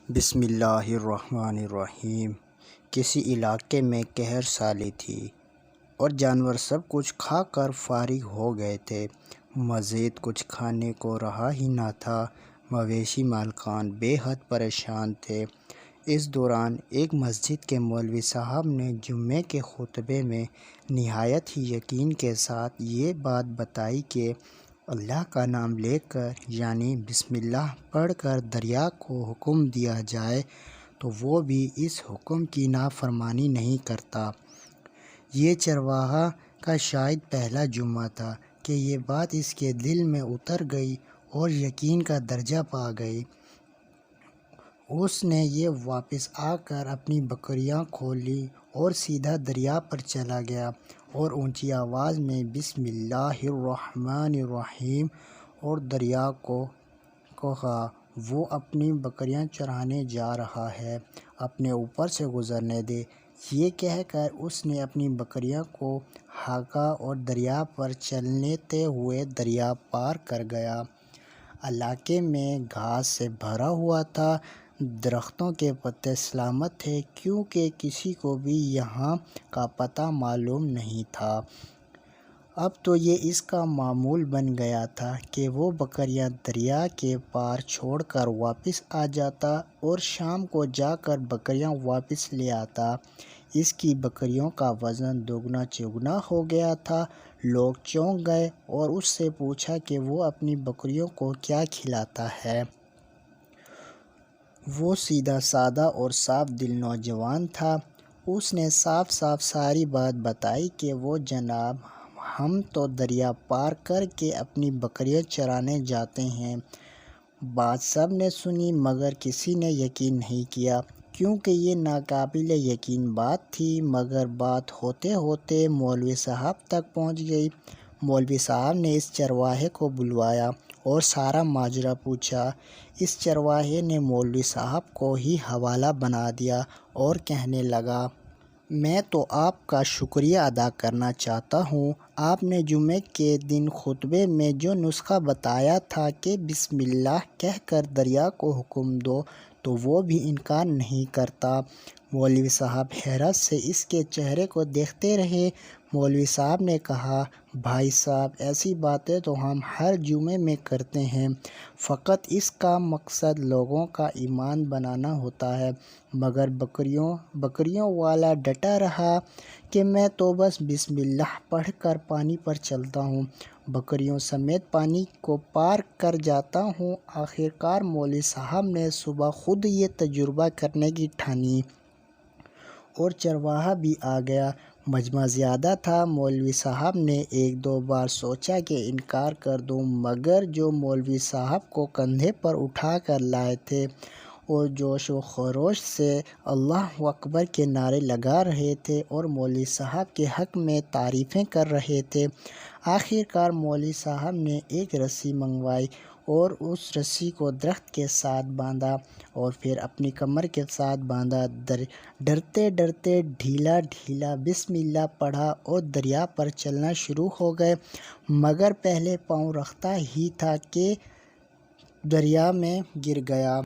بسم اللہ الرحمن الرحیم۔ کسی علاقے میں قحط سالی تھی اور جانور سب کچھ کھا کر فارغ ہو گئے تھے۔ مزید کچھ کھانے کو رہا ہی نہ تھا۔ مویشی مالکان بے حد پریشان تھے۔ اس دوران ایک مسجد کے مولوی صاحب نے جمعے کے خطبے میں نہایت ہی یقین کے ساتھ یہ بات بتائی کہ اللہ کا نام لے کر یعنی بسم اللہ پڑھ کر دریا کو حکم دیا جائے تو وہ بھی اس حکم کی نافرمانی نہیں کرتا۔ یہ چرواہا کا شاید پہلا جمعہ تھا کہ یہ بات اس کے دل میں اتر گئی اور یقین کا درجہ پا گئی۔ اس نے یہ واپس آ کر اپنی بکریاں کھولی اور سیدھا دریا پر چلا گیا اور اونچی آواز میں بسم اللہ الرحمن الرحیم اور دریا کو کہا وہ اپنی بکریاں چرانے جا رہا ہے، اپنے اوپر سے گزرنے دے۔ یہ کہہ کر اس نے اپنی بکریوں کو ہانکا اور دریا پر چلتے ہوئے دریا پار کر گیا۔ علاقے میں گھاس سے بھرا ہوا تھا، درختوں کے پتے سلامت تھے کیونکہ کسی کو بھی یہاں کا پتہ معلوم نہیں تھا۔ اب تو یہ اس کا معمول بن گیا تھا کہ وہ بکریاں دریا کے پار چھوڑ کر واپس آ جاتا اور شام کو جا کر بکریاں واپس لے آتا۔ اس کی بکریوں کا وزن دوگنا چوگنا ہو گیا تھا۔ لوگ چونک گئے اور اس سے پوچھا کہ وہ اپنی بکریوں کو کیا کھلاتا ہے۔ وہ سیدھا سادہ اور صاف دل نوجوان تھا۔ اس نے صاف صاف ساری بات بتائی کہ وہ جناب ہم تو دریا پار کر کے اپنی بکریاں چرانے جاتے ہیں۔ بات سب نے سنی مگر کسی نے یقین نہیں کیا کیونکہ یہ ناقابل یقین بات تھی، مگر بات ہوتے ہوتے مولوی صاحب تک پہنچ گئی۔ مولوی صاحب نے اس چرواہے کو بلوایا اور سارا ماجرا پوچھا۔ اس چرواہے نے مولوی صاحب کو ہی حوالہ بنا دیا اور کہنے لگا، میں تو آپ کا شکریہ ادا کرنا چاہتا ہوں۔ آپ نے جمعے کے دن خطبے میں جو نسخہ بتایا تھا کہ بسم اللہ کہہ کر دریا کو حکم دو تو وہ بھی انکار نہیں کرتا۔ مولوی صاحب حیرت سے اس کے چہرے کو دیکھتے رہے۔ مولوی صاحب نے کہا، بھائی صاحب ایسی باتیں تو ہم ہر جمعے میں کرتے ہیں، فقط اس کا مقصد لوگوں کا ایمان بنانا ہوتا ہے، مگر بکریوں والا ڈٹا رہا کہ میں تو بس بسم اللہ پڑھ کر پانی پر چلتا ہوں، بکریوں سمیت پانی کو پار کر جاتا ہوں۔ آخرکار مولوی صاحب نے صبح خود یہ تجربہ کرنے کی ٹھانی اور چرواہا بھی آ گیا۔ مجمع زیادہ تھا۔ مولوی صاحب نے ایک دو بار سوچا کہ انکار کر دوں، مگر جو مولوی صاحب کو کندھے پر اٹھا کر لائے تھے اور جوش و خروش سے اللہ اکبر کے نعرے لگا رہے تھے اور مولوی صاحب کے حق میں تعریفیں کر رہے تھے، آخرکار مولوی صاحب نے ایک رسی منگوائی اور اس رسی کو درخت کے ساتھ باندھا اور پھر اپنی کمر کے ساتھ باندھا۔ ڈرتے ڈرتے ڈھیلا ڈھیلا بسم اللہ پڑھا اور دریا پر چلنا شروع ہو گئے، مگر پہلے پاؤں رکھتا ہی تھا کہ دریا میں گر گیا۔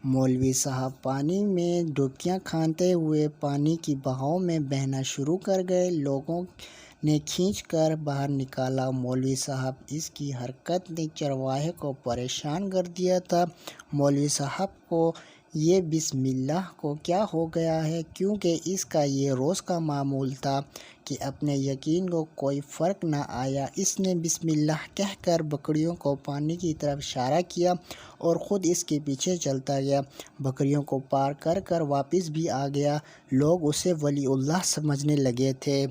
مولوی صاحب پانی میں ڈبکیاں کھاتے ہوئے پانی کی بہاؤ میں بہنا شروع کر گئے۔ لوگوں نے کھینچ کر باہر نکالا۔ مولوی صاحب اس کی حرکت نے چرواہے کو پریشان کر دیا تھا۔ مولوی صاحب کو یہ بسم اللہ کو کیا ہو گیا ہے کیونکہ اس کا یہ روز کا معمول تھا کہ اپنے یقین کو کوئی فرق نہ آیا۔ اس نے بسم اللہ کہہ کر بکریوں کو پانی کی طرف اشارہ کیا اور خود اس کے پیچھے چلتا گیا، بکریوں کو پار کر کر واپس بھی آ گیا۔ لوگ اسے ولی اللہ سمجھنے لگے تھے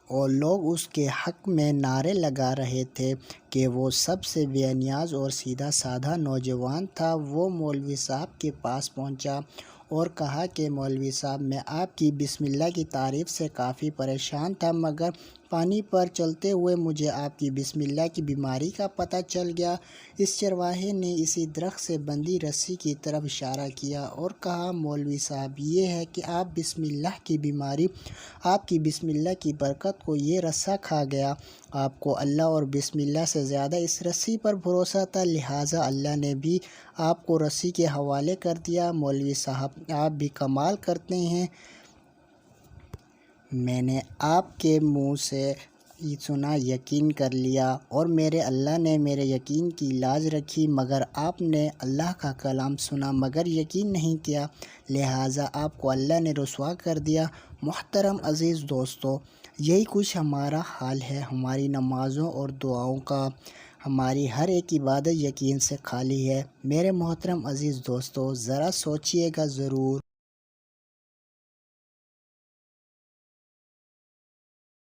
اور لوگ اس کے حق میں نعرے لگا رہے تھے کہ وہ سب سے بے نیاز اور سیدھا سادہ نوجوان تھا۔ وہ مولوی صاحب کے پاس پہنچا اور کہا کہ مولوی صاحب میں آپ کی بسم اللہ کی تعریف سے کافی پریشان تھا، مگر پانی پر چلتے ہوئے مجھے آپ کی بسم اللہ کی بیماری کا پتہ چل گیا۔ اس چرواہے نے اسی درخت سے بندھی رسی کی طرف اشارہ کیا اور کہا، مولوی صاحب، یہ ہے کہ آپ بسم اللہ کی بیماری، آپ کی بسم اللہ کی برکت کو یہ رسا کھا گیا۔ آپ کو اللہ اور بسم اللہ سے زیادہ اس رسی پر بھروسہ تھا، لہٰذا اللہ نے بھی آپ کو رسی کے حوالے کر دیا۔ مولوی صاحب، آپ بھی کمال کرتے ہیں۔ میں نے آپ کے منہ سے سنا، یقین کر لیا اور میرے اللہ نے میرے یقین کی لاج رکھی، مگر آپ نے اللہ کا کلام سنا مگر یقین نہیں کیا، لہٰذا آپ کو اللہ نے رسوا کر دیا۔ محترم عزیز دوستو، یہی کچھ ہمارا حال ہے ہماری نمازوں اور دعاؤں کا۔ ہماری ہر ایک عبادت یقین سے خالی ہے۔ میرے محترم عزیز دوستو، ذرا سوچئے گا ضرور۔